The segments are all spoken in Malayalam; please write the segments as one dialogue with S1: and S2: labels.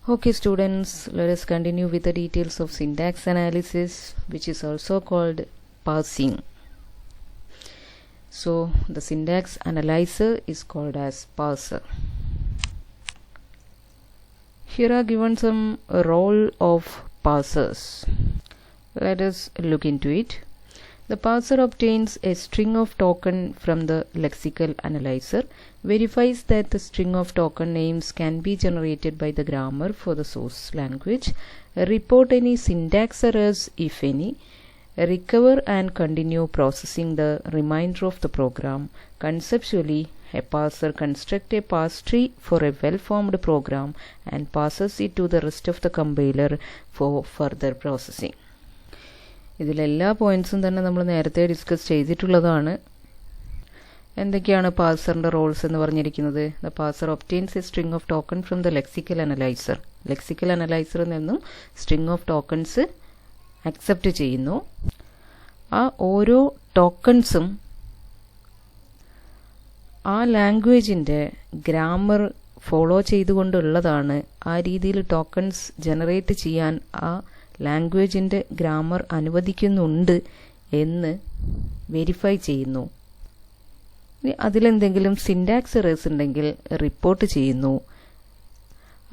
S1: Okay students, let us continue with the details of syntax analysis, which is also called parsing. So the syntax analyzer is called as parser. Here are given some role of parsers. Let us look into it. The parser obtains a string of token from the lexical analyzer, verifies that the string of token names can be generated by the grammar for the source language, report any syntax errors if any, recover and continue processing the remainder of the program. Conceptually, a parser constructs a parse tree for a well-formed program and passes it to the rest of the compiler for further processing. ഇതിലെല്ലാ പോയിന്റ്സും തന്നെ നമ്മൾ നേരത്തെ ഡിസ്കസ് ചെയ്തിട്ടുള്ളതാണ്. എന്തൊക്കെയാണ് പാർസറിൻ്റെ റോൾസ് എന്ന് പറഞ്ഞിരിക്കുന്നത്? The parser obtains a string of token from the lexical analyser. Lexical അനലൈസറിൽ നിന്നും സ്ട്രിംഗ് ഓഫ് ടോക്കൺസ് അക്സെപ്റ്റ് ചെയ്യുന്നു. ആ ഓരോ ടോക്കൺസും ആ ലാംഗ്വേജിൻ്റെ ഗ്രാമർ ഫോളോ ചെയ്തുകൊണ്ടുള്ളതാണ്. ആ രീതിയിൽ ടോക്കൺസ് ജനറേറ്റ് ചെയ്യാൻ ആ ലാംഗ്വേജിൻ്റെ ഗ്രാമർ അനുവദിക്കുന്നുണ്ട് എന്ന് വെരിഫൈ ചെയ്യുന്നു. അതിലെന്തെങ്കിലും സിൻടാക്സ് എറേഴ്സ് ഉണ്ടെങ്കിൽ റിപ്പോർട്ട് ചെയ്യുന്നു.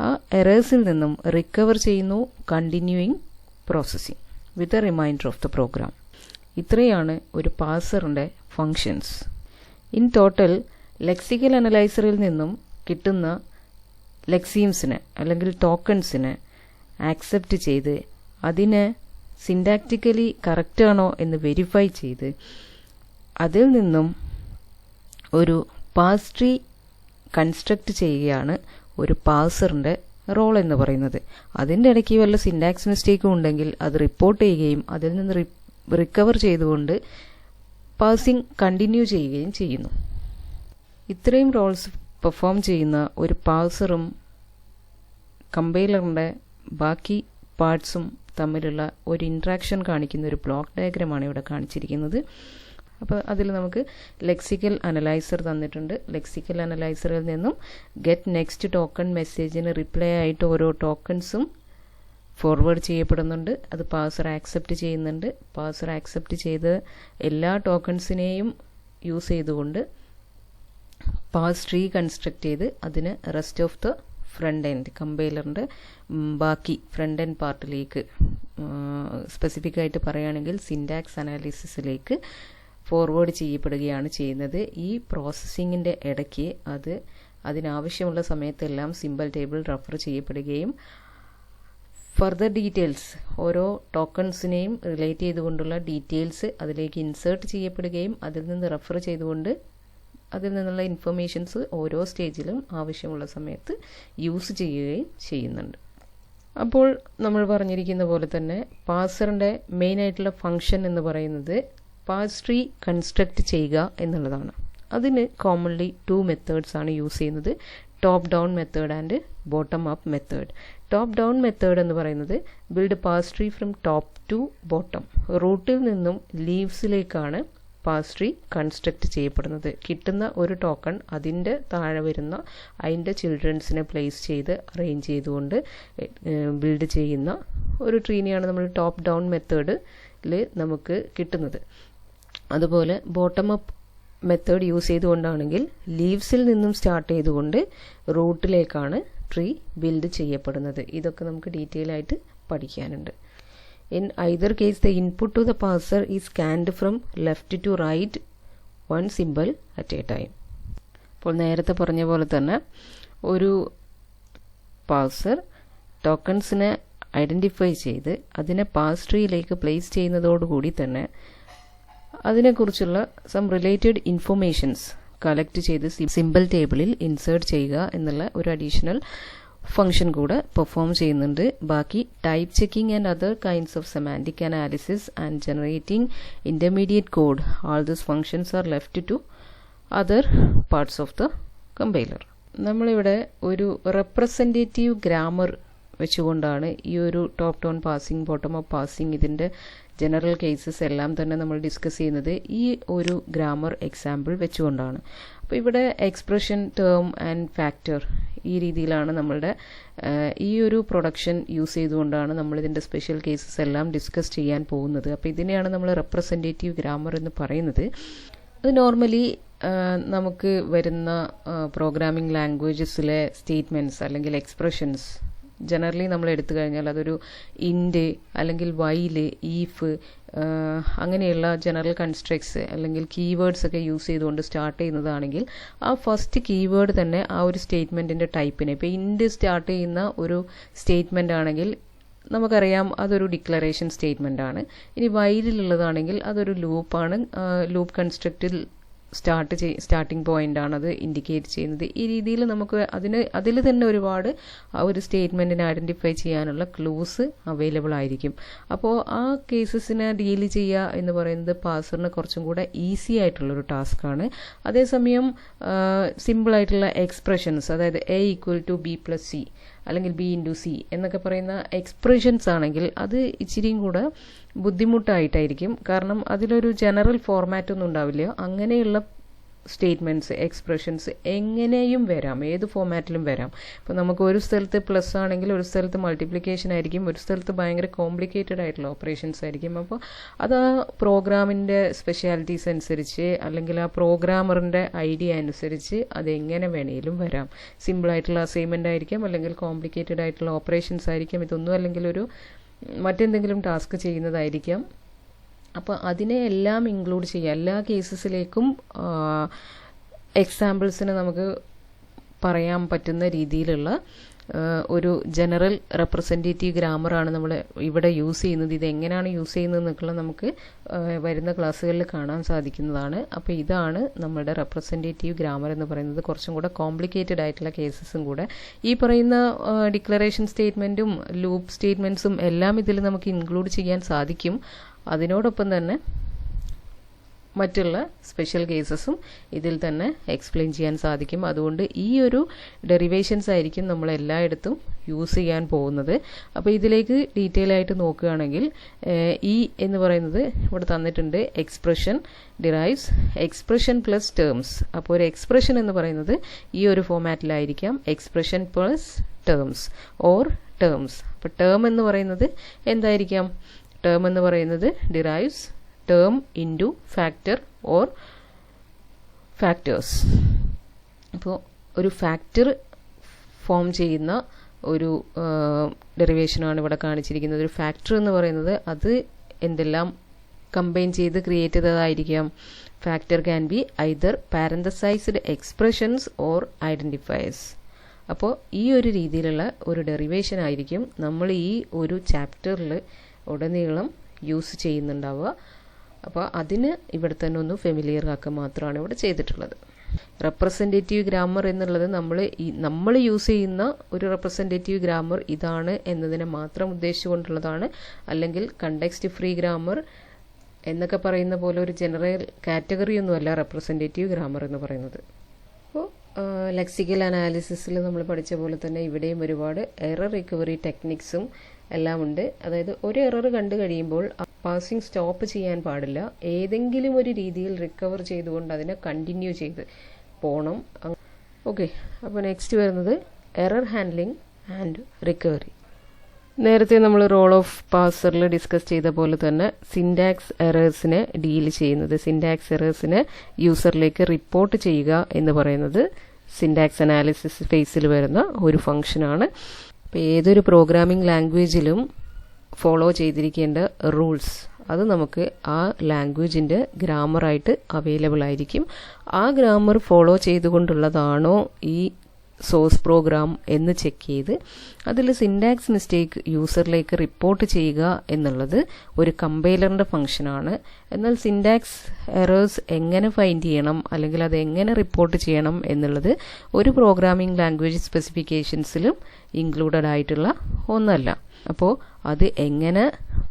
S1: ആ എറേഴ്സിൽ നിന്നും റിക്കവർ ചെയ്യുന്നു. Continuing processing with a reminder of the program. ഇത്രയാണ് ഒരു പാർസറിൻ്റെ ഫങ്ഷൻസ്. ഇൻ ടോട്ടൽ ലെക്സിക്കൽ അനലൈസറിൽ നിന്നും കിട്ടുന്ന ലെക്സീംസിനെ അല്ലെങ്കിൽ ടോക്കൺസിനെ ആക്സെപ്റ്റ് ചെയ്ത് അതിന് സിൻടാക്റ്റിക്കലി കറക്റ്റാണോ എന്ന് വെരിഫൈ ചെയ്ത് അതിൽ നിന്നും ഒരു പാർസ് ട്രീ കൺസ്ട്രക്റ്റ് ചെയ്യുകയാണ് ഒരു പാർസറിൻ്റെ റോൾ എന്ന് പറയുന്നത്. അതിൻ്റെ ഇടയ്ക്ക് വല്ല സിൻടാക്സ് മിസ്റ്റേക്കും ഉണ്ടെങ്കിൽ അത് റിപ്പോർട്ട് ചെയ്യുകയും അതിൽ നിന്ന് റിക്കവർ ചെയ്തുകൊണ്ട് പാർസിംഗ് കണ്ടിന്യൂ ചെയ്യുകയും ചെയ്യുന്നു. ഇത്രയും റോൾസ് പെർഫോം ചെയ്യുന്ന ഒരു പാർസറും കമ്പൈലറിൻ്റെ ബാക്കി പാർട്സും തമ്മിലുള്ള ഒരു ഇൻട്രാക്ഷൻ കാണിക്കുന്ന ഒരു ബ്ലോക്ക് ഡയഗ്രമാണ് ഇവിടെ കാണിച്ചിരിക്കുന്നത്. അപ്പോൾ അതിൽ നമുക്ക് ലെക്സിക്കൽ അനലൈസർ തന്നിട്ടുണ്ട്. ലെക്സിക്കൽ അനലൈസറിൽ നിന്നും ഗെറ്റ് നെക്സ്റ്റ് ടോക്കൺ മെസ്സേജിന് റിപ്ലൈ ആയിട്ട് ഓരോ ടോക്കൺസും ഫോർവേഡ് ചെയ്യപ്പെടുന്നുണ്ട്. അത് പാർസർ ആക്സെപ്റ്റ് ചെയ്യുന്നുണ്ട്. പാർസർ ആക്സെപ്റ്റ് ചെയ്ത് എല്ലാ ടോക്കൺസിനെയും യൂസ് ചെയ്തുകൊണ്ട് പാർസ് ട്രീ കൺസ്ട്രക്ട് ചെയ്ത് അതിന് rest of the front end കമ്പൈലറിൻ്റെ ബാക്കി ഫ്രണ്ട് എൻഡ് പാർട്ടിലേക്ക് സ്പെസിഫിക് ആയിട്ട് പറയുകയാണെങ്കിൽ സിൻടാക്സ് അനാലിസിസിലേക്ക് ഫോർവേഡ് ചെയ്യപ്പെടുകയാണ് ചെയ്യുന്നത്. ഈ പ്രോസസ്സിങ്ങിൻ്റെ ഇടയ്ക്ക് അതിനാവശ്യമുള്ള സമയത്തെല്ലാം സിമ്പിൾ ടേബിൾ റെഫർ ചെയ്യപ്പെടുകയും ഫർദർ ഡീറ്റെയിൽസ് ഓരോ ടോക്കൺസിനെയും റിലേറ്റ് ചെയ്തുകൊണ്ടുള്ള ഡീറ്റെയിൽസ് അതിലേക്ക് ഇൻസേർട്ട് ചെയ്യപ്പെടുകയും അതിൽ നിന്ന് റെഫർ ചെയ്തുകൊണ്ട് അതിൽ നിന്നുള്ള ഇൻഫർമേഷൻസ് ഓരോ സ്റ്റേജിലും ആവശ്യമുള്ള സമയത്ത് യൂസ് ചെയ്യുകയും ചെയ്യുന്നുണ്ട്. അപ്പോൾ നമ്മൾ പറഞ്ഞിരിക്കുന്ന പോലെ തന്നെ പാർസറിൻ്റെ മെയിൻ ആയിട്ടുള്ള ഫങ്ഷൻ എന്ന് പറയുന്നത് പാർസ് ട്രീ കൺസ്ട്രക്റ്റ് ചെയ്യുക എന്നുള്ളതാണ്. അതിന് കോമൺലി 2 മെത്തേഡ്സ് ആണ് യൂസ് ചെയ്യുന്നത്. Top down method and bottom up method. Top down method എന്ന് പറയുന്നത് build parse tree from top to bottom. റൂട്ടിൽ നിന്നും ലീവ്സിലേക്കാണ് പാർസ് ട്രീ കൺസ്ട്രക്റ്റ് ചെയ്യപ്പെടുന്നത്. കിട്ടുന്ന ഒരു ടോക്കൺ അതിൻ്റെ താഴെ വരുന്ന അതിൻ്റെ ചിൽഡ്രൻസിനെ പ്ലേസ് ചെയ്ത് അറേഞ്ച് ചെയ്തുകൊണ്ട് ബിൽഡ് ചെയ്യുന്ന ഒരു ട്രീനെയാണ് നമ്മൾ ടോപ്പ് ഡൗൺ മെത്തേഡിൽ നമുക്ക് കിട്ടുന്നത്. അതുപോലെ ബോട്ടം അപ്പ് മെത്തേഡ് യൂസ് ചെയ്തുകൊണ്ടാണെങ്കിൽ ലീവ്സിൽ നിന്നും സ്റ്റാർട്ട് ചെയ്തുകൊണ്ട് റൂട്ടിലേക്കാണ് ട്രീ ബിൽഡ് ചെയ്യപ്പെടുന്നത്. ഇതൊക്കെ നമുക്ക് ഡീറ്റെയിൽ ആയിട്ട് പഠിക്കാനുണ്ട്. In either case, the input to the parser is scanned from left to right, one symbol at a time. അപ്പോൾ നേരത്തെ പറഞ്ഞ പോലെ തന്നെ ഒരു പാർസർ ടോക്കൺസിനെ ഐഡൻറ്റിഫൈ ചെയ്ത് അതിനെ പാർസ് ട്രീയിലേക്ക് പ്ലേസ് ചെയ്യുന്നതോടുകൂടി തന്നെ അതിനെക്കുറിച്ചുള്ള സം റിലേറ്റഡ് ഇൻഫർമേഷൻസ് കളക്ട് ചെയ്ത് സിമ്പിൾ ടേബിളിൽ ഇൻസേർട്ട് ചെയ്യുക എന്നുള്ള ഒരു അഡീഷണൽ ഫംഗ്ഷൻ കൂടെ പെർഫോം ചെയ്യുന്നുണ്ട്. ബാക്കി type checking and other kinds of semantic analysis and generating intermediate code, all these functions are left to other parts of the compiler. നമ്മളിവിടെ ഒരു റെപ്രസെൻറ്റേറ്റീവ് ഗ്രാമർ വെച്ചുകൊണ്ടാണ് ഈ ഒരു top down parsing bottom up parsing ഇതിൻ്റെ ജനറൽ കേസസ് എല്ലാം തന്നെ നമ്മൾ ഡിസ്കസ് ചെയ്യുന്നത് ഈ ഒരു ഗ്രാമർ എക്സാമ്പിൾ വെച്ചുകൊണ്ടാണ്. അപ്പോൾ ഇവിടെ എക്സ്പ്രഷൻ, ടേം ആൻഡ് ഫാക്ടർ ഈ രീതിയിലാണ് നമ്മളുടെ ഈ ഒരു പ്രൊഡക്ഷൻ യൂസ് ചെയ്തുകൊണ്ടാണ് നമ്മളിതിൻ്റെ സ്പെഷ്യൽ കേസസ് എല്ലാം ഡിസ്കസ് ചെയ്യാൻ പോകുന്നത്. അപ്പോൾ ഇതിനെയാണ് നമ്മൾ റെപ്രസെൻറ്റേറ്റീവ് ഗ്രാമർ എന്ന് പറയുന്നത്. അത് നോർമലി നമുക്ക് വരുന്ന പ്രോഗ്രാമിംഗ് ലാംഗ്വേജസിലെ സ്റ്റേറ്റ്മെൻറ്റ്സ് അല്ലെങ്കിൽ എക്സ്പ്രഷൻസ് ജനറലി നമ്മൾ എടുത്തു കഴിഞ്ഞാൽ അതൊരു ഇൻഡ് അല്ലെങ്കിൽ വൈല്, ഈഫ് അങ്ങനെയുള്ള ജനറൽ കൺസ്ട്രക്ട്സ് അല്ലെങ്കിൽ കീവേഡ്സ് ഒക്കെ യൂസ് ചെയ്തുകൊണ്ട് സ്റ്റാർട്ട് ചെയ്യുന്നതാണെങ്കിൽ ആ ഫസ്റ്റ് കീവേഡ് തന്നെ ആ ഒരു സ്റ്റേറ്റ്മെൻറ്റിൻ്റെ ടൈപ്പിനെ, ഇപ്പോൾ ഇൻഡ് സ്റ്റാർട്ട് ചെയ്യുന്ന ഒരു സ്റ്റേറ്റ്മെൻ്റ് ആണെങ്കിൽ നമുക്കറിയാം അതൊരു ഡിക്ലറേഷൻ സ്റ്റേറ്റ്മെൻ്റ് ആണ്. ഇനി വൈലിലുള്ളതാണെങ്കിൽ അതൊരു ലൂപ്പാണ്. ലൂപ്പ് കൺസ്ട്രക്റ്റിൽ സ്റ്റാർട്ടിംഗ് പോയിന്റ് ആണ് അത് ഇൻഡിക്കേറ്റ് ചെയ്യുന്നത്. ഈ രീതിയിൽ നമുക്ക് അതിൽ തന്നെ ഒരുപാട് ആ ഒരു സ്റ്റേറ്റ്മെൻറ്റിനെ ഐഡൻറ്റിഫൈ ചെയ്യാനുള്ള ക്ലൂസ് അവൈലബിൾ ആയിരിക്കും. അപ്പോൾ ആ കേസസിനെ ഡീൽ ചെയ്യുക എന്ന് പറയുന്നത് പാസറിന് കുറച്ചും കൂടെ ഈസി ആയിട്ടുള്ളൊരു ടാസ്ക്കാണ്. അതേസമയം സിമ്പിളായിട്ടുള്ള എക്സ്പ്രഷൻസ്, അതായത് A=B+C അല്ലെങ്കിൽ B×C എന്നൊക്കെ പറയുന്ന എക്സ്പ്രഷൻസ് ആണെങ്കിൽ അത് ഇച്ചിരിയും കൂടെ ബുദ്ധിമുട്ടായിട്ടായിരിക്കും. കാരണം അതിലൊരു ജനറൽ ഫോർമാറ്റ് ഒന്നും ഉണ്ടാവില്ല. അങ്ങനെയുള്ള സ്റ്റേറ്റ്മെൻറ്റ്സ്, എക്സ്പ്രഷൻസ് എങ്ങനെയും വരാം, ഏത് ഫോമാറ്റിലും വരാം. ഇപ്പോൾ നമുക്ക് ഒരു സ്ഥലത്ത് പ്ലസ് ആണെങ്കിൽ ഒരു സ്ഥലത്ത് മൾട്ടിപ്ലിക്കേഷൻ ആയിരിക്കും, ഒരു സ്ഥലത്ത് ഭയങ്കര കോംപ്ലിക്കേറ്റഡ് ആയിട്ടുള്ള ഓപ്പറേഷൻസ് ആയിരിക്കും. അപ്പോൾ അത് ആ പ്രോഗ്രാമിൻ്റെ സ്പെഷ്യാലിറ്റീസ് അനുസരിച്ച് അല്ലെങ്കിൽ ആ പ്രോഗ്രാമറിൻ്റെ ഐഡിയ അനുസരിച്ച് അതെങ്ങനെ വേണേലും വരാം. സിമ്പിളായിട്ടുള്ള അസൈൻമെൻ്റ് ആയിരിക്കാം, അല്ലെങ്കിൽ കോംപ്ലിക്കേറ്റഡ് ആയിട്ടുള്ള ഓപ്പറേഷൻസ് ആയിരിക്കാം, ഇതൊന്നും അല്ലെങ്കിൽ ഒരു മറ്റെന്തെങ്കിലും ടാസ്ക് ചെയ്യുന്നതായിരിക്കാം. അപ്പോൾ അതിനെ എല്ലാം ഇൻക്ലൂഡ് ചെയ്യുക. എല്ലാ കേസസിലേക്കും എക്സാമ്പിൾസിന് നമുക്ക് പറയാൻ പറ്റുന്ന രീതിയിലുള്ള ഒരു ജനറൽ റെപ്രസെൻറ്റേറ്റീവ് ഗ്രാമറാണ് നമ്മൾ ഇവിടെ യൂസ് ചെയ്യുന്നത്. ഇത് എങ്ങനെയാണ് യൂസ് ചെയ്യുന്നതെന്നൊക്കെ നമുക്ക് വരുന്ന ക്ലാസ്സുകളിൽ കാണാൻ സാധിക്കുന്നതാണ്. അപ്പോൾ ഇതാണ് നമ്മുടെ റെപ്രസെൻറ്റേറ്റീവ് ഗ്രാമർ എന്ന് പറയുന്നത്. കുറച്ചും കൂടെ കോംപ്ലിക്കേറ്റഡ് ആയിട്ടുള്ള കേസസും കൂടെ ഈ പറയുന്ന ഡിക്ലറേഷൻ സ്റ്റേറ്റ്മെൻറ്റും ലൂപ്പ് സ്റ്റേറ്റ്മെൻറ്റ്സും എല്ലാം ഇതിൽ നമുക്ക് ഇൻക്ലൂഡ് ചെയ്യാൻ സാധിക്കും. അതിനോടൊപ്പം തന്നെ മറ്റുള്ള സ്പെഷ്യൽ കേസസും ഇതിൽ തന്നെ എക്സ്പ്ലെയിൻ ചെയ്യാൻ സാധിക്കും. അതുകൊണ്ട് ഈ ഒരു ഡെറിവേഷൻസ് ആയിരിക്കും നമ്മൾ എല്ലായിടത്തും യൂസ് ചെയ്യാൻ പോകുന്നത്. അപ്പോൾ ഇതിലേക്ക് ഡീറ്റെയിൽ ആയിട്ട് നോക്കുകയാണെങ്കിൽ ഈ എന്ന് പറയുന്നത് ഇവിടെ തന്നിട്ടുണ്ട്. Expression derives expression plus terms. അപ്പോൾ ഒരു എക്സ്പ്രഷൻ എന്ന് പറയുന്നത് ഈ ഒരു ഫോമാറ്റിലായിരിക്കാം, expression plus terms or terms. അപ്പോൾ ടേം എന്ന് പറയുന്നത് എന്തായിരിക്കാം? ടേം എന്ന് പറയുന്നത് derives term into factor or factors. അപ്പോൾ ഒരു ഫാക്ടർ ഫോം ചെയ്യുന്ന ഒരു ഡെറിവേഷനാണ് ഇവിടെ കാണിച്ചിരിക്കുന്നത്. ഒരു ഫാക്ടർ എന്ന് പറയുന്നത് അത് എന്തെല്ലാം കമ്പൈൻ ചെയ്ത് ക്രിയേറ്റ് ചെയ്തതായിരിക്കാം? Factor can be either parenthesised expressions or identifiers. അപ്പോൾ ഈ ഒരു രീതിയിലുള്ള ഒരു ഡെറിവേഷൻ ആയിരിക്കും നമ്മൾ ഈ ഒരു ചാപ്റ്ററിൽ ഉടനീളം യൂസ് ചെയ്യുന്നുണ്ടാവുക. അപ്പോൾ അതിന് ഇവിടെ തന്നെ ഒന്ന് ഫെമിലിയർ ആക്കുക മാത്രമാണ് ഇവിടെ ചെയ്തിട്ടുള്ളത്. റെപ്രസെൻറ്റേറ്റീവ് ഗ്രാമർ എന്നുള്ളത് നമ്മൾ യൂസ് ചെയ്യുന്ന ഒരു റെപ്രസെൻറ്റേറ്റീവ് ഗ്രാമർ ഇതാണ് എന്നതിനെ മാത്രം ഉദ്ദേശിച്ചുകൊണ്ടുള്ളതാണ്. അല്ലെങ്കിൽ കണ്ടെക്സ്റ്റ് ഫ്രീ ഗ്രാമർ എന്നൊക്കെ പറയുന്ന പോലെ ഒരു ജനറൽ കാറ്റഗറി ഒന്നുമല്ല റെപ്രസെൻറ്റേറ്റീവ് ഗ്രാമർ എന്ന് പറയുന്നത്. അപ്പോൾ ലെക്സിക്കൽ അനാലിസിസിൽ നമ്മൾ പഠിച്ച പോലെ തന്നെ ഇവിടെയും ഒരുപാട് എറർ റിക്കവറി ടെക്നിക്സും എല്ലാം ഉണ്ട്. അതായത് ഒരു എറർ കണ്ടു കഴിയുമ്പോൾ പാസിംഗ് സ്റ്റോപ്പ് ചെയ്യാൻ പാടില്ല. ഏതെങ്കിലും ഒരു രീതിയിൽ റിക്കവർ ചെയ്തുകൊണ്ട് അതിനെ കണ്ടിന്യൂ ചെയ്ത് പോകണം. ഓക്കെ, അപ്പോൾ നെക്സ്റ്റ് വരുന്നത് എറർ ഹാൻഡ്ലിംഗ് ആൻഡ് റിക്കവറി. നേരത്തെ നമ്മൾ റോൾ ഓഫ് പാസറിൽ ഡിസ്കസ് ചെയ്ത പോലെ തന്നെ സിൻടാക്സ് എറേഴ്സിനെ ഡീൽ ചെയ്യുന്നത്, സിൻടാക്സ് എറേഴ്സിനെ യൂസറിലേക്ക് റിപ്പോർട്ട് ചെയ്യുക എന്ന് പറയുന്നത് സിൻടാക്സ് അനാലിസിസ് ഫേസിൽ വരുന്ന ഒരു ഫംഗ്ഷനാണ്. അപ്പോൾ ഏതൊരു പ്രോഗ്രാമിംഗ് ലാംഗ്വേജിലും ഫോളോ ചെയ്തിരിക്കേണ്ട റൂൾസ് അത് നമുക്ക് ആ ലാംഗ്വേജിൻ്റെ ഗ്രാമറായിട്ട് അവൈലബിൾ ആയിരിക്കും. ആ ഗ്രാമർ ഫോളോ ചെയ്തുകൊണ്ടുള്ളതാണോ ഈ സോഴ്സ് പ്രോഗ്രാം എന്ന് ചെക്ക് ചെയ്ത് അതിൽ സിൻടാക്സ് മിസ്റ്റേക്ക് യൂസറിലേക്ക് റിപ്പോർട്ട് ചെയ്യുക എന്നുള്ളത് ഒരു കമ്പൈലറിൻ്റെ ഫംഗ്ഷനാണ്. എന്നാൽ സിൻടാക്സ് എറേഴ്സ് എങ്ങനെ ഫൈൻഡ് ചെയ്യണം അല്ലെങ്കിൽ അത് എങ്ങനെ റിപ്പോർട്ട് ചെയ്യണം എന്നുള്ളത് ഒരു പ്രോഗ്രാമിംഗ് ലാംഗ്വേജ് സ്പെസിഫിക്കേഷൻസിലും ഇൻക്ലൂഡഡ് ആയിട്ടുള്ള ഒന്നല്ല. അപ്പോൾ അത് എങ്ങനെ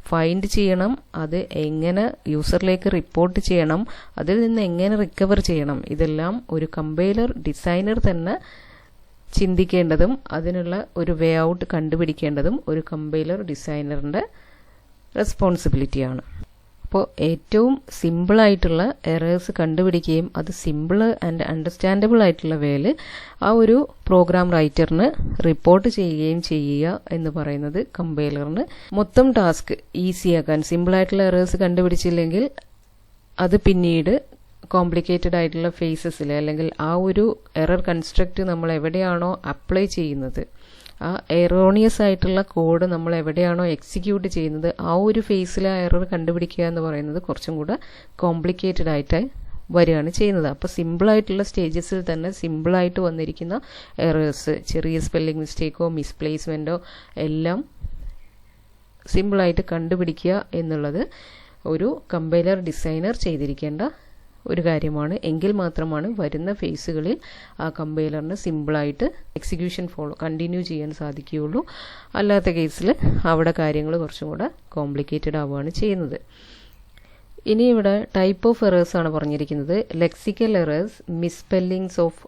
S1: ഫൈൻഡ് ചെയ്യണം, അത് എങ്ങനെ യൂസറിലേക്ക് റിപ്പോർട്ട് ചെയ്യണം, അതിൽ നിന്ന് എങ്ങനെ റിക്കവർ ചെയ്യണം, ഇതെല്ലാം ഒരു കമ്പൈലർ ഡിസൈനർ തന്നെ ചിന്തിക്കേണ്ടതും അതിനുള്ള ഒരു വേ ഔട്ട് കണ്ടുപിടിക്കേണ്ടതും ഒരു കമ്പൈലർ ഡിസൈനറിൻ്റെ റെസ്പോൺസിബിലിറ്റിയാണ്. അപ്പോൾ ഏറ്റവും സിമ്പിളായിട്ടുള്ള എറേഴ്സ് കണ്ടുപിടിക്കുകയും അത് സിമ്പിൾ ആൻഡ് അണ്ടർസ്റ്റാൻഡബിൾ ആയിട്ടുള്ള വേയിൽ ആ ഒരു പ്രോഗ്രാം റൈറ്ററിന് റിപ്പോർട്ട് ചെയ്യുകയും ചെയ്യുക എന്ന് പറയുന്നത് കമ്പൈലറിന് മൊത്തം ടാസ്ക് ഈസിയാക്കാൻ, സിമ്പിളായിട്ടുള്ള എറേഴ്സ് കണ്ടുപിടിച്ചില്ലെങ്കിൽ അത് പിന്നീട് കോംപ്ലിക്കേറ്റഡ് ആയിട്ടുള്ള ഫേസസിൽ അല്ലെങ്കിൽ ആ ഒരു എറർ കൺസ്ട്രക്റ്റ് നമ്മൾ എവിടെയാണോ അപ്ലൈ ചെയ്യുന്നത്, ആ എറോണിയസ് ആയിട്ടുള്ള കോഡ് നമ്മൾ എവിടെയാണോ എക്സിക്യൂട്ട് ചെയ്യുന്നത്, ആ ഒരു ഫേസിൽ ആ എറർ കണ്ടുപിടിക്കുക എന്ന് പറയുന്നത് കുറച്ചും കൂടെ കോംപ്ലിക്കേറ്റഡ് ആയിട്ട് വരികയാണ് ചെയ്യുന്നത്. അപ്പോൾ സിമ്പിളായിട്ടുള്ള സ്റ്റേജസിൽ തന്നെ സിമ്പിളായിട്ട് വന്നിരിക്കുന്ന എറേഴ്സ്, ചെറിയ സ്പെല്ലിംഗ് മിസ്റ്റേക്കോ മിസ്പ്ലേസ്മെൻറ്റോ എല്ലാം സിമ്പിളായിട്ട് കണ്ടുപിടിക്കുക എന്നുള്ളത് ഒരു കമ്പൈലർ ഡിസൈനർ ചെയ്തിരിക്കേണ്ട ഒരു കാര്യമാണ്. എങ്കിൽ മാത്രമാണ് വരുന്ന ഫേസുകളിൽ ആ കമ്പൈലറിന് സിമ്പിളായിട്ട് എക്സിക്യൂഷൻ കണ്ടിന്യൂ ചെയ്യാൻ സാധിക്കുകയുള്ളൂ. അല്ലാത്ത കേസിൽ അവിടെ കാര്യങ്ങൾ കുറച്ചും കൂടെ കോംപ്ലിക്കേറ്റഡ് ആവുകയാണ് ചെയ്യുന്നത്. ഇനി ഇവിടെ ടൈപ്പ് ഓഫ് എറേഴ്സ് ആണ് പറഞ്ഞിരിക്കുന്നത്. Lexical errors, misspellings of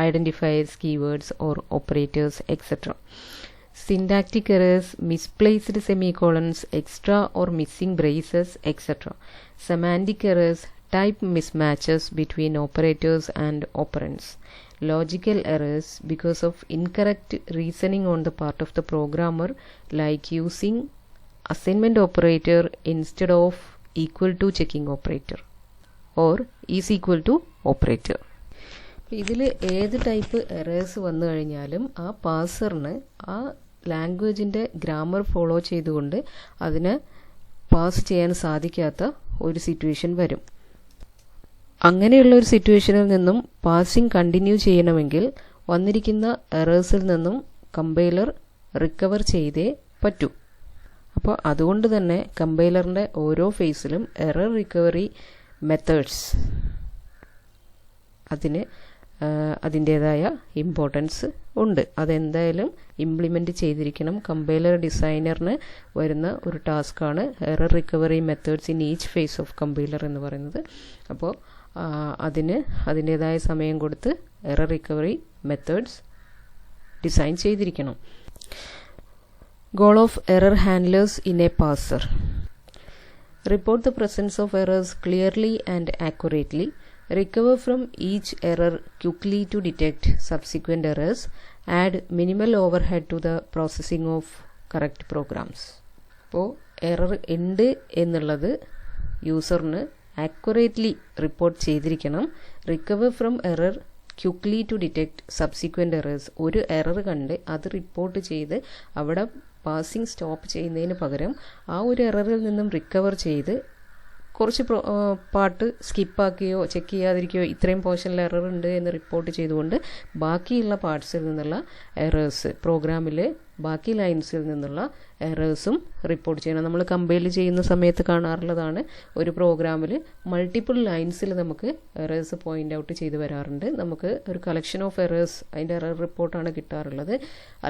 S1: identifiers, keywords or operators etcetera. Syntactic errors, misplaced semicolons, extra or missing braces, etc. Semantic errors, type mismatches between operators and operands. Logical errors because of incorrect reasoning on the part of the programmer, like using assignment operator instead of equal to checking operator or is equal to operator. ഇതിൽ ഏത് ടൈപ്പ് എറേഴ്സ് വന്നു കഴിഞ്ഞാലും ആ പാസറിന് ആ ലാംഗ്വേജിൻ്റെ ഗ്രാമർ ഫോളോ ചെയ്തുകൊണ്ട് അതിനെ പാസ് ചെയ്യാൻ സാധിക്കാത്ത ഒരു സിറ്റുവേഷൻ വരും. അങ്ങനെയുള്ള ഒരു സിറ്റുവേഷനിൽ നിന്നും പാസിംഗ് കണ്ടിന്യൂ ചെയ്യണമെങ്കിൽ വന്നിരിക്കുന്ന എറേഴ്സിൽ നിന്നും കമ്പൈലർ റിക്കവർ ചെയ്തേ പറ്റൂ. അപ്പോൾ അതുകൊണ്ട് തന്നെ കമ്പൈലറിൻ്റെ ഓരോ ഫേസിലും എറർ റിക്കവറി മെത്തേഡ്സ് അതിൻ്റേതായ ഇമ്പോർട്ടൻസ് ഉണ്ട്. അതെന്തായാലും ഇംപ്ലിമെൻറ്റ് ചെയ്തിരിക്കണം. കമ്പൈലർ ഡിസൈനറിന് വരുന്ന ഒരു ടാസ്ക്കാണ് error recovery methods in each phase of compiler എന്ന് പറയുന്നത്. അപ്പോൾ അതിൻ്റേതായ സമയം കൊടുത്ത് എറർ റിക്കവറി മെത്തേഡ്സ് ഡിസൈൻ ചെയ്തിരിക്കണം. Goal of error handlers in a parser: report the presence of errors clearly and accurately, recover from each error quickly to detect subsequent errors, add minimal overhead to the processing of correct programs. അപ്പോൾ എറർ ഉണ്ട് എന്നുള്ളത് യൂസറിന് ആക്യുറേറ്റ്ലി റിപ്പോർട്ട് ചെയ്തിരിക്കണം. Recover from error quickly to detect subsequent errors. ഒരു എറർ കണ്ട് അത് റിപ്പോർട്ട് ചെയ്ത് അവിടെ പാസിംഗ് സ്റ്റോപ്പ് ചെയ്യുന്നതിന് പകരം ആ ഒരു എററിൽ നിന്നും റിക്കവർ ചെയ്ത് കുറച്ച് പാർട്ട് സ്കിപ്പാക്കുകയോ ചെക്ക് ചെയ്യാതിരിക്കുകയോ ഇത്രയും പോർഷനിൽ എറർ ഉണ്ട് എന്ന് റിപ്പോർട്ട് ചെയ്തുകൊണ്ട് ബാക്കിയുള്ള പാർട്സിൽ നിന്നുള്ള എറേഴ്സ്, പ്രോഗ്രാമിലെ ബാക്കി ലൈൻസിൽ നിന്നുള്ള എറേഴ്സും റിപ്പോർട്ട് ചെയ്യണം. നമ്മൾ കമ്പൈൽ ചെയ്യുന്ന സമയത്ത് കാണാറുള്ളതാണ്, ഒരു പ്രോഗ്രാമിൽ മൾട്ടിപ്പിൾ ലൈൻസിൽ നമുക്ക് എറേഴ്സ് പോയിൻ്റ് ഔട്ട് ചെയ്ത് വരാറുണ്ട്. നമുക്ക് ഒരു കളക്ഷൻ ഓഫ് എറേഴ്സ്, അതിൻ്റെ എറർ റിപ്പോർട്ടാണ് കിട്ടാറുള്ളത്.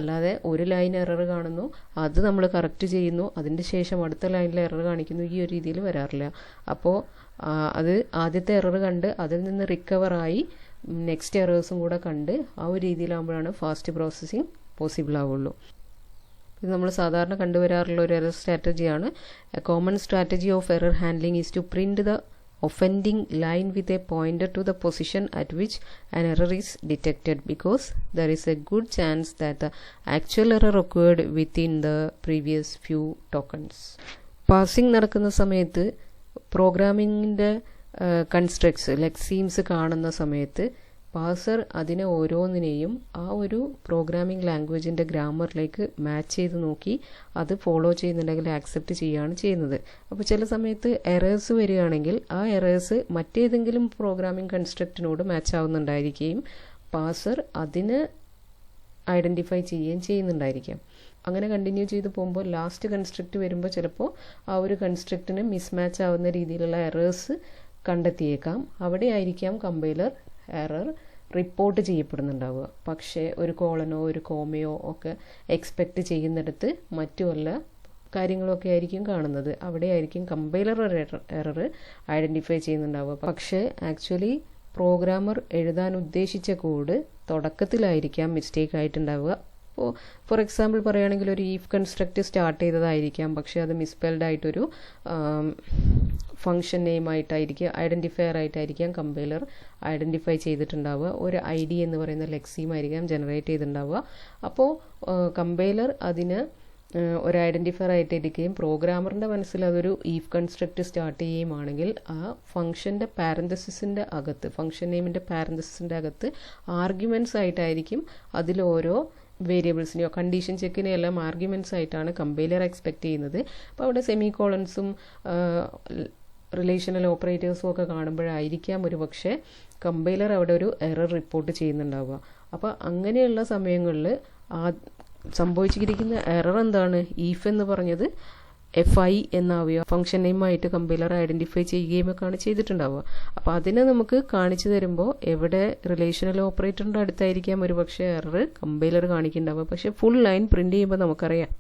S1: അല്ലാതെ ഒരു ലൈൻ എറർ കാണുന്നു, അത് നമ്മൾ കറക്റ്റ് ചെയ്യുന്നു, അതിൻ്റെ ശേഷം അടുത്ത ലൈനിൽ എറർ കാണിക്കുന്നു, ഈ ഒരു രീതിയിൽ വരാറില്ല. അപ്പോൾ അത് ആദ്യത്തെ എറർ കണ്ട് അതിൽ നിന്ന് റിക്കവറായി നെക്സ്റ്റ് എറേഴ്സും കൂടെ കണ്ട് ആ ഒരു രീതിയിലാകുമ്പോഴാണ് ഫാസ്റ്റ് പ്രോസസ്സിങ് പോസിബിൾ ആവുള്ളൂ. ഇത് നമ്മൾ സാധാരണ കണ്ടുവരാറുള്ള ഒരു എറർ സ്ട്രാറ്റജിയാണ്. A common strategy of error handling is to print the offending line with a pointer to the position at which an error is detected, because there is a good chance that the actual error occurred within the previous few tokens. Passing നടക്കുന്ന സമയത്ത് പ്രോഗ്രാമിങ്ങിൻ്റെ കൺസ്ട്രക്ട്സ് ലെക്സീംസ് കാണുന്ന സമയത്ത് പാസർ അതിനെ ഓരോന്നിനെയും ആ ഒരു പ്രോഗ്രാമിംഗ് ലാംഗ്വേജിൻ്റെ ഗ്രാമറിലേക്ക് മാച്ച് ചെയ്ത് നോക്കി അത് ഫോളോ ചെയ്യുന്നുണ്ടെങ്കിൽ ആക്സെപ്റ്റ് ചെയ്യുകയാണ് ചെയ്യുന്നത്. അപ്പോൾ ചില സമയത്ത് എറേഴ്സ് വരികയാണെങ്കിൽ ആ എറേഴ്സ് മറ്റേതെങ്കിലും പ്രോഗ്രാമിംഗ് കൺസ്ട്രക്റ്റിനോട് മാച്ച് ആവുന്നുണ്ടായിരിക്കുകയും പാസർ അതിന് ഐഡൻറ്റിഫൈ ചെയ്യുകയും ചെയ്യുന്നുണ്ടായിരിക്കാം. അങ്ങനെ കണ്ടിന്യൂ ചെയ്ത് പോകുമ്പോൾ ലാസ്റ്റ് കൺസ്ട്രക്റ്റ് വരുമ്പോൾ ചിലപ്പോൾ ആ ഒരു കൺസ്ട്രക്റ്റിന് മിസ്മാച്ച് ആവുന്ന രീതിയിലുള്ള എറേഴ്സ് കണ്ടെത്തിയേക്കാം. അവിടെ ആയിരിക്കാം കമ്പൈലർ എറർ റിപ്പോർട്ട് ചെയ്യപ്പെടുന്നുണ്ടാവുക. പക്ഷേ ഒരു കോളനോ ഒരു കോമയോ ഒക്കെ എക്സ്പെക്റ്റ് ചെയ്യുന്നിടത്ത് മറ്റു വല്ല കാര്യങ്ങളൊക്കെ ആയിരിക്കും കാണുന്നത്. അവിടെ ആയിരിക്കും കമ്പൈലർ എറർ ഐഡൻറ്റിഫൈ ചെയ്യുന്നുണ്ടാവുക. പക്ഷേ ആക്ച്വലി പ്രോഗ്രാമർ എഴുതാൻ ഉദ്ദേശിച്ച കോഡ് തുടക്കത്തിലായിരിക്കാം മിസ്റ്റേക്ക് ആയിട്ടുണ്ടാവുക. ഫോർ എക്സാമ്പിൾ പറയുകയാണെങ്കിൽ ഒരു ഈഫ് കൺസ്ട്രക്റ്റ് സ്റ്റാർട്ട് ചെയ്തതായിരിക്കാം, പക്ഷേ അത് മിസ്പെൽഡ് ആയിട്ടൊരു ഫംഗ്ഷൻ നെയിം ആയിട്ടായിരിക്കും, ഐഡൻറ്റിഫയർ ആയിട്ടായിരിക്കാം കമ്പൈലർ ഐഡൻറ്റിഫൈ ചെയ്തിട്ടുണ്ടാവുക. ഒരു ID എന്ന് പറയുന്ന ലെക്സിയുമായിരിക്കാം ജനറേറ്റ് ചെയ്തിട്ടുണ്ടാവുക. അപ്പോൾ കമ്പൈലർ അതിന് ഒരു ഐഡൻറ്റിഫയർ ആയിട്ട് എടുക്കുകയും പ്രോഗ്രാമറിൻ്റെ മനസ്സിൽ അതൊരു ഈഫ് കൺസ്ട്രക്റ്റ് സ്റ്റാർട്ട് ചെയ്യുകയുമാണെങ്കിൽ ആ ഫംഗ്ഷൻ്റെ പാരന്തസിസിൻ്റെ അകത്ത്, ഫംഗ്ഷൻ നെയിമിൻ്റെ പാരന്തസിസിൻ്റെ അകത്ത് ആർഗ്യുമെൻറ്റ്സ് ആയിട്ടായിരിക്കും അതിൽ ഓരോ വേരിയബിൾസിനെയോ കണ്ടീഷൻ ചെക്കിനെയോ എല്ലാം ആർഗ്യുമെൻറ്റ്സ് ആയിട്ടാണ് കമ്പൈലർ എക്സ്പെക്റ്റ് ചെയ്യുന്നത്. അപ്പോൾ അവിടെ സെമി കോളൻസും റിലേഷണൽ ഓപ്പറേറ്റേഴ്സും ഒക്കെ കാണുമ്പോഴായിരിക്കാം ഒരു പക്ഷേ കമ്പൈലർ അവിടെ ഒരു എറർ റിപ്പോർട്ട് ചെയ്യുന്നുണ്ടാവുക. അപ്പോൾ അങ്ങനെയുള്ള സമയങ്ങളിൽ സംഭവിച്ചിരിക്കുന്ന എറർ എന്താണ്? ഈഫ് എന്ന് പറഞ്ഞത് FI എന്നാവുകയോ ഫംഗ്ഷൻ നെയിമായിട്ട് കമ്പൈലർ ഐഡൻറ്റിഫൈ ചെയ്യുകയും ഒക്കെയാണ് ചെയ്തിട്ടുണ്ടാവുക. അപ്പോൾ അതിനെ നമുക്ക് കാണിച്ചു തരുമ്പോൾ എവിടെ റിലേഷണൽ ഓപ്പറേറ്ററിൻ്റെ അടുത്തായിരിക്കാം ഒരു പക്ഷേ എറർ കമ്പൈലർ കാണിക്കുന്നുണ്ടാവുക. പക്ഷേ ഫുൾ ലൈൻ പ്രിൻ്റ് ചെയ്യുമ്പോൾ നമുക്കറിയാം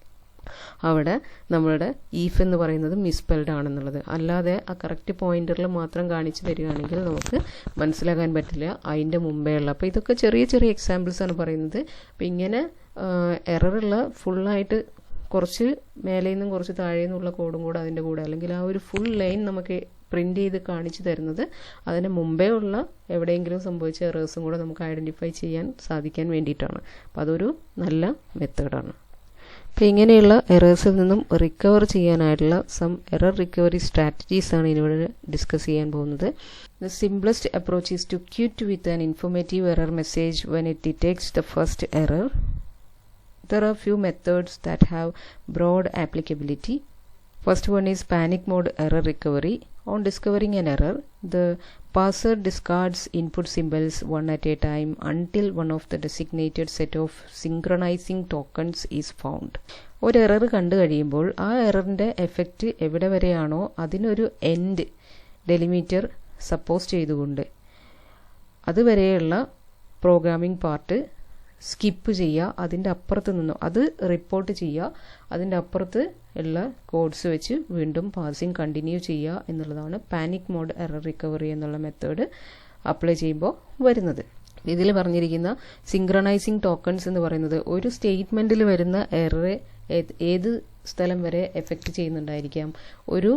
S1: അവിടെ നമ്മളുടെ ഈഫ് എന്ന് പറയുന്നത് മിസ്പെൽഡ് ആണെന്നുള്ളത്. അല്ലാതെ ആ കറക്റ്റ് പോയിന്ററിൽ മാത്രം കാണിച്ചു തരികയാണെങ്കിൽ നമുക്ക് മനസ്സിലാക്കാൻ പറ്റില്ല അതിൻ്റെ മുമ്പേ ഉള്ള. അപ്പോൾ ഇതൊക്കെ ചെറിയ ചെറിയ എക്സാമ്പിൾസ് ആണ് പറയുന്നത്. അപ്പോൾ ഇങ്ങനെ എററുള്ള ഫുള്ളായിട്ട് കുറച്ച് മേലെ നിന്നും കുറച്ച് താഴെ നിന്നുള്ള കോഡും കൂടെ അതിൻ്റെ കൂടെ, അല്ലെങ്കിൽ ആ ഒരു ഫുൾ ലൈൻ നമുക്ക് പ്രിൻ്റ് ചെയ്ത് കാണിച്ചു തരുന്നത് അതിന് മുമ്പേ ഉള്ള എവിടെയെങ്കിലും സംഭവിച്ച എറേഴ്സും കൂടെ നമുക്ക് ഐഡൻറ്റിഫൈ ചെയ്യാൻ സാധിക്കാൻ വേണ്ടിയിട്ടാണ്. അപ്പോൾ അതൊരു നല്ല മെത്തേഡാണ്. അപ്പോൾ ഇങ്ങനെയുള്ള എറേഴ്സിൽ നിന്നും റിക്കവർ ചെയ്യാനായിട്ടുള്ള സം എറർ റിക്കവറി സ്ട്രാറ്റജീസ് ആണ് ഇവിടെ ഡിസ്കസ് ചെയ്യാൻ പോകുന്നത്. The simplest approach is to quit with an informative error message when it detects the first error. There are few methods that have broad applicability. First one is panic mode error recovery. On discovering an error, the parser discards input symbols one at a time until one of the designated set of synchronizing tokens is found. ഒരു എറർ കണ്ടു കഴിയുമ്പോൾ ആ എററിൻ്റെ എഫക്റ്റ് എവിടെ വരെയാണോ അതിനൊരു എൻഡ് ഡെലിമീറ്റർ സപ്പോസ് ചെയ്തുകൊണ്ട് അതുവരെയുള്ള പ്രോഗ്രാമിംഗ് പാർട്ട് സ്കിപ്പ് ചെയ്യുക, അതിൻ്റെ അപ്പുറത്ത് നിന്നോ അത് റിപ്പോർട്ട് ചെയ്യുക, അതിൻ്റെ അപ്പുറത്ത് ഉള്ള കോഡ്സ് വെച്ച് വീണ്ടും പാസിങ് കണ്ടിന്യൂ ചെയ്യുക എന്നുള്ളതാണ് പാനിക് മോഡ് എറർ റിക്കവറി എന്നുള്ള മെത്തേഡ് അപ്ലൈ ചെയ്യുമ്പോൾ വരുന്നത്. ഇതിൽ പറഞ്ഞിരിക്കുന്ന സിങ്ക്രണൈസിങ് ടോക്കൺസ് എന്ന് പറയുന്നത് ഒരു സ്റ്റേറ്റ്മെൻറ്റിൽ വരുന്ന എറർ ഏത് സ്ഥലം വരെ എഫക്റ്റ് ചെയ്യുന്നുണ്ടായിരിക്കാം. ഒരു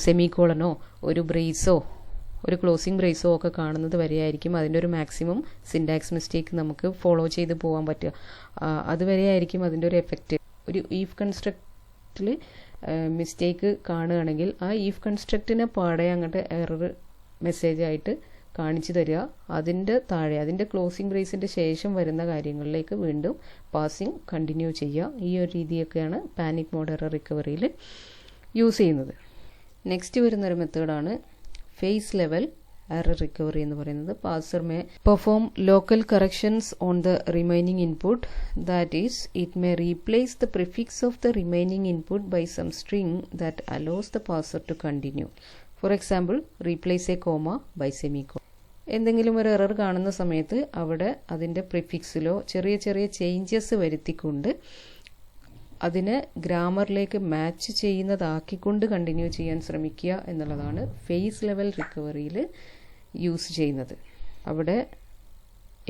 S1: സെമിക്കോളനോ ഒരു ബ്രേസോ ഒരു ക്ലോസിംഗ് ബ്രേസോ ഒക്കെ കാണുന്നത് വരെയായിരിക്കും അതിൻ്റെ ഒരു മാക്സിമം സിൻടാക്സ് മിസ്റ്റേക്ക് നമുക്ക് ഫോളോ ചെയ്ത് പോകാൻ പറ്റുക. അതുവരെയായിരിക്കും അതിൻ്റെ ഒരു എഫക്റ്റ്. ഒരു ഈഫ് കൺസ്ട്രക്റ്റിൽ മിസ്റ്റേക്ക് കാണുകയാണെങ്കിൽ ആ ഈഫ് കൺസ്ട്രക്റ്റിനെ പാടെ അങ്ങോട്ട് എറർ മെസ്സേജായിട്ട് കാണിച്ചു തരിക. അതിൻ്റെ താഴെ അതിൻ്റെ ക്ലോസിംഗ് ബ്രേസിൻ്റെ ശേഷം വരുന്ന കാര്യങ്ങളിലേക്ക് വീണ്ടും പാസിങ് കണ്ടിന്യൂ ചെയ്യുക. ഈ ഒരു രീതിയൊക്കെയാണ് പാനിക് മോഡ് എറർ റിക്കവറിയിൽ യൂസ് ചെയ്യുന്നത്. നെക്സ്റ്റ് വരുന്നൊരു മെത്തേഡാണ് ഫേസ് ലെവൽ എറർ റിക്കവറി എന്ന് പറയുന്നത്. Parser may perform local corrections on the remaining input. That is it may replace the prefix of the remaining input by some string that allows the parser to continue. For example, replace a comma by semicolon. എന്തെങ്കിലും ഒരു എറർ കാണുന്ന സമയത്ത് അവിടെ അതിൻ്റെ പ്രിഫിക്സിലോ ചെറിയ ചെറിയ ചേഞ്ചസ് വരുത്തിക്കൊണ്ട് അതിനെ ഗ്രാമറിലേക്ക് മാച്ച് ചെയ്യുന്നതാക്കിക്കൊണ്ട് കണ്ടിന്യൂ ചെയ്യാൻ ശ്രമിക്കുക എന്നുള്ളതാണ് ഫേസ് ലെവൽ റിക്കവറിയിൽ യൂസ് ചെയ്യുന്നത്. അവിടെ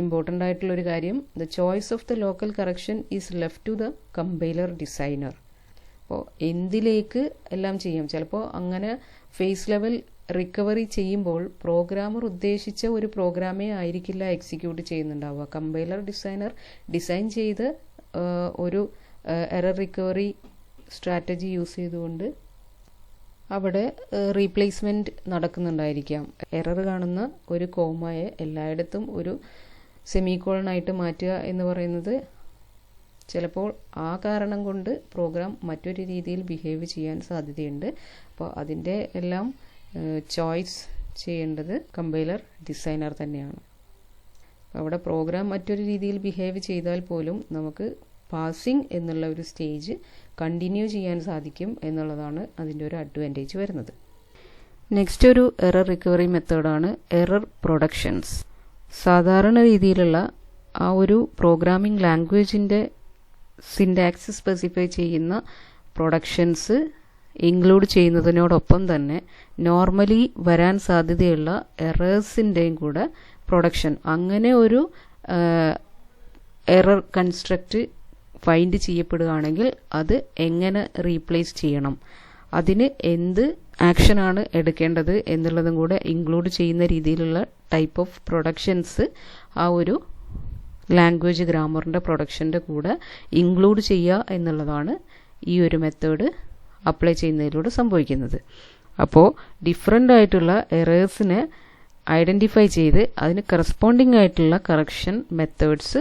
S1: ഇമ്പോർട്ടൻ്റ് ആയിട്ടുള്ളൊരു കാര്യം, the choice of the local correction is left to the compiler designer. അപ്പോൾ എന്തിലേക്ക് എല്ലാം ചെയ്യാം. ചിലപ്പോൾ അങ്ങനെ ഫേസ് ലെവൽ റിക്കവറി ചെയ്യുമ്പോൾ പ്രോഗ്രാമർ ഉദ്ദേശിച്ച ഒരു പ്രോഗ്രാമേ ആയിരിക്കില്ല എക്സിക്യൂട്ട് ചെയ്യുന്നുണ്ടാവുക. കമ്പൈലർ ഡിസൈനർ ഡിസൈൻ ചെയ്ത് ഒരു എറർ റിക്കവറി സ്ട്രാറ്റജി യൂസ് ചെയ്തുകൊണ്ട് അവിടെ റീപ്ലേസ്മെൻറ്റ് നടക്കുന്നുണ്ടായിരിക്കാം. എറർ കാണുന്ന ഒരു കോമയെ എല്ലായിടത്തും ഒരു സെമിക്കോളനായിട്ട് മാറ്റുക എന്ന് പറയുന്നത് ചിലപ്പോൾ ആ കാരണം കൊണ്ട് പ്രോഗ്രാം മറ്റൊരു രീതിയിൽ ബിഹേവ് ചെയ്യാൻ സാധ്യതയുണ്ട്. അപ്പോൾ അതിൻ്റെ എല്ലാം ചോയ്സ് ചെയ്യേണ്ടത് കമ്പൈലർ ഡിസൈനർ തന്നെയാണ്. അവിടെ പ്രോഗ്രാം മറ്റൊരു രീതിയിൽ ബിഹേവ് ചെയ്താൽ പോലും നമുക്ക് പാസിംഗ് എന്നുള്ള ഒരു സ്റ്റേജ് കണ്ടിന്യൂ ചെയ്യാൻ സാധിക്കും എന്നുള്ളതാണ് അതിൻ്റെ ഒരു അഡ്വാൻറ്റേജ് വരുന്നത്. നെക്സ്റ്റ് ഒരു എറർ റിക്കവറി മെത്തേഡാണ് എറർ പ്രൊഡക്ഷൻസ്. സാധാരണ രീതിയിലുള്ള ആ ഒരു പ്രോഗ്രാമിംഗ് ലാംഗ്വേജിൻ്റെ സിൻടാക്സ് സ്പെസിഫൈ ചെയ്യുന്ന പ്രൊഡക്ഷൻസ് ഇൻക്ലൂഡ് ചെയ്യുന്നതിനോടൊപ്പം തന്നെ നോർമലി വരാൻ സാധ്യതയുള്ള എറേഴ്സിൻ്റെയും കൂടെ പ്രൊഡക്ഷൻ, അങ്ങനെ ഒരു എറർ കൺസ്ട്രക്റ്റ് ഫൈൻഡ് ചെയ്യപ്പെടുകയാണെങ്കിൽ അത് എങ്ങനെ റീപ്ലേസ് ചെയ്യണം, അതിന് എന്ത് ആക്ഷനാണ് എടുക്കേണ്ടത് എന്നുള്ളതും കൂടെ ഇൻക്ലൂഡ് ചെയ്യുന്ന രീതിയിലുള്ള ടൈപ്പ് ഓഫ് പ്രൊഡക്ഷൻസ് ആ ഒരു ലാംഗ്വേജ് ഗ്രാമറിൻ്റെ പ്രൊഡക്ഷൻ്റെ കൂടെ ഇൻക്ലൂഡ് ചെയ്യുക എന്നുള്ളതാണ് ഈ ഒരു മെത്തേഡ് അപ്ലൈ ചെയ്യുന്നതിലൂടെ സംഭവിക്കുന്നത്. അപ്പോൾ ഡിഫറെൻ്റ് ആയിട്ടുള്ള എറേഴ്സിനെ ഐഡൻറ്റിഫൈ ചെയ്ത് അതിന് കറസ്പോണ്ടിങ് ആയിട്ടുള്ള കറക്ഷൻ മെത്തേഡ്സ്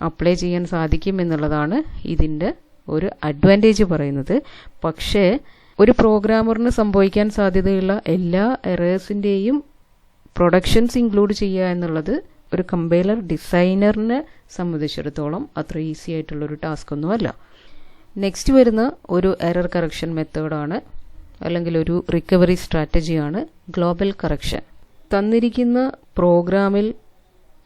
S1: അപ്ലൈ ചെയ്യാൻ സാധിക്കും എന്നുള്ളതാണ് ഇതിൻ്റെ ഒരു അഡ്വാൻറ്റേജ് പറയുന്നത്. പക്ഷേ ഒരു പ്രോഗ്രാമറിന് സംഭവിക്കാൻ സാധ്യതയുള്ള എല്ലാ എറേഴ്സിൻ്റെയും പ്രൊഡക്ഷൻസ് ഇൻക്ലൂഡ് ചെയ്യുക എന്നുള്ളത് ഒരു കമ്പൈലർ ഡിസൈനറിനെ സംബന്ധിച്ചിടത്തോളം അത്ര ഈസി ആയിട്ടുള്ളൊരു ടാസ്ക് ഒന്നുമല്ല. നെക്സ്റ്റ് വരുന്ന ഒരു എറർ കറക്ഷൻ മെത്തേഡാണ് അല്ലെങ്കിൽ ഒരു റിക്കവറി സ്ട്രാറ്റജിയാണ് ഗ്ലോബൽ കറക്ഷൻ. തന്നിരിക്കുന്ന പ്രോഗ്രാമിൽ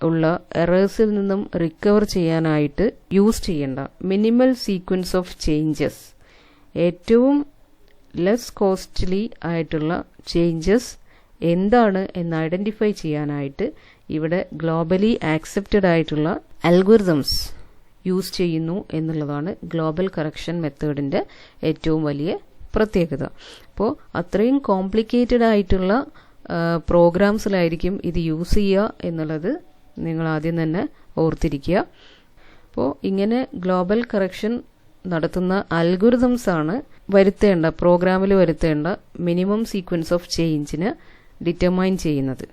S1: ഉള്ള എറേഴ്സിൽ നിന്നും റിക്കവർ ചെയ്യാനായിട്ട് യൂസ് ചെയ്യേണ്ട മിനിമൽ സീക്വൻസ് ഓഫ് ചേഞ്ചസ്, ഏറ്റവും ലെസ് കോസ്റ്റ്ലി ആയിട്ടുള്ള ചേഞ്ചസ് എന്താണ് എന്ന് ഐഡൻറ്റിഫൈ ചെയ്യാനായിട്ട് ഇവിടെ ഗ്ലോബലി ആക്സെപ്റ്റഡ് ആയിട്ടുള്ള അൽഗോരിതംസ് യൂസ് ചെയ്യുന്നു എന്നുള്ളതാണ് ഗ്ലോബൽ കറക്ഷൻ മെത്തേഡിൻ്റെ ഏറ്റവും വലിയ പ്രത്യേകത. അപ്പോൾ അത്രയും കോംപ്ലിക്കേറ്റഡ് ആയിട്ടുള്ള പ്രോഗ്രാംസിലായിരിക്കും ഇത് യൂസ് ചെയ്യുക എന്നുള്ളത് നിങ്ങൾ ആദ്യം തന്നെ ഓർത്തിരിക്കുക. അപ്പോൾ ഇങ്ങനെ ഗ്ലോബൽ കറക്ഷൻ നടത്തുന്ന അൽഗോരിതംസ് ആണ് പ്രോഗ്രാമിൽ വരുത്തേണ്ട മിനിമം സീക്വൻസ് ഓഫ് ചേഞ്ചിന് ഡിറ്റർമൈൻ ചെയ്യുന്നത്.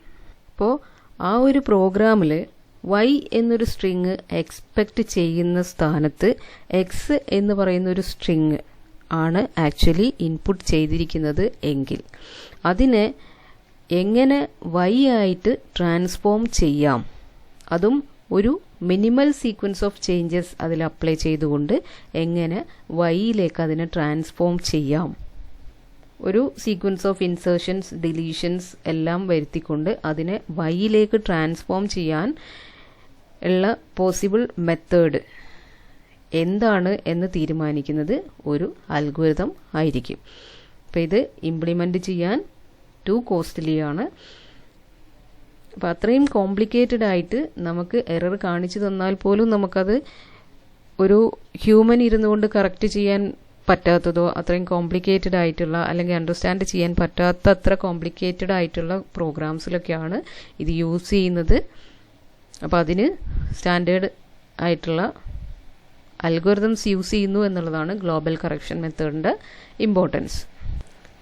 S1: അപ്പോൾ ആ ഒരു പ്രോഗ്രാമിൽ y എന്നൊരു സ്ട്രിങ് എക്സ്പെക്റ്റ് ചെയ്യുന്ന സ്ഥാനത്ത് x എന്ന് പറയുന്ന ഒരു സ്ട്രിങ് ആണ് ആക്ച്വലി ഇൻപുട്ട് ചെയ്തിരിക്കുന്നത് എങ്കിൽ അതിനെ എങ്ങനെ y ആയിട്ട് ട്രാൻസ്ഫോം ചെയ്യാം, അതും ഒരു മിനിമൽ സീക്വൻസ് ഓഫ് ചേഞ്ചസ് അതിൽ അപ്ലൈ ചെയ്തുകൊണ്ട് എങ്ങനെ വൈയിലേക്ക് അതിനെ ട്രാൻസ്ഫോം ചെയ്യാം, ഒരു സീക്വൻസ് ഓഫ് ഇൻസേർഷൻസ് ഡിലീഷൻസ് എല്ലാം വരുത്തിക്കൊണ്ട് അതിനെ വൈയിലേക്ക് ട്രാൻസ്ഫോം ചെയ്യാൻ ഉള്ള പോസിബിൾ മെത്തേഡ് എന്താണ് എന്ന് തീരുമാനിക്കുന്നത് ഒരു അൽഗോരിതം ആയിരിക്കും. അപ്പോൾ ഇത് ഇംപ്ലിമെൻ്റ് ചെയ്യാൻ ടു കോസ്റ്റ്ലി ആണ്. അപ്പോൾ അത്രയും കോംപ്ലിക്കേറ്റഡ് ആയിട്ട് നമുക്ക് എറർ കാണിച്ചു തന്നാൽ പോലും നമുക്കത് ഒരു ഹ്യൂമൻ ഇരുന്നുകൊണ്ട് കറക്റ്റ് ചെയ്യാൻ പറ്റാത്തതോ അത്രയും കോംപ്ലിക്കേറ്റഡ് ആയിട്ടുള്ള അല്ലെങ്കിൽ അണ്ടർസ്റ്റാൻഡ് ചെയ്യാൻ പറ്റാത്ത അത്ര കോംപ്ലിക്കേറ്റഡ് ആയിട്ടുള്ള പ്രോഗ്രാംസിലൊക്കെയാണ് ഇത് യൂസ് ചെയ്യുന്നത്. അപ്പോൾ അതിന് സ്റ്റാൻഡേർഡ് ആയിട്ടുള്ള അൽഗോരിതംസ് യൂസ് ചെയ്യുന്നു എന്നുള്ളതാണ് ഗ്ലോബൽ കറക്ഷൻ മെത്തേഡിൻ്റെ ഇമ്പോർട്ടൻസ്.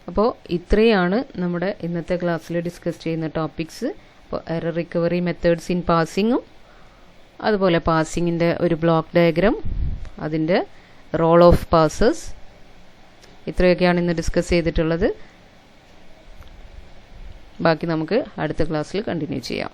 S1: അപ്പോൾ ഇത്രയാണ് നമ്മുടെ ഇന്നത്തെ ക്ലാസ്സിൽ ഡിസ്കസ് ചെയ്യുന്ന ടോപ്പിക്സ്. അപ്പോൾ എറർ റിക്കവറി മെത്തേഡ്സ് ഇൻ പാസിങ്ങും അതുപോലെ പാസിങ്ങിൻ്റെ ഒരു ബ്ലോക്ക് ഡയഗ്രാം, അതിൻ്റെ റോൾ ഓഫ് പാസേഴ്സ്, ഇത്രയൊക്കെയാണ് ഇന്ന് ഡിസ്കസ് ചെയ്തിട്ടുള്ളത്. ബാക്കി നമുക്ക് അടുത്ത ക്ലാസ്സിൽ കണ്ടിന്യൂ ചെയ്യാം.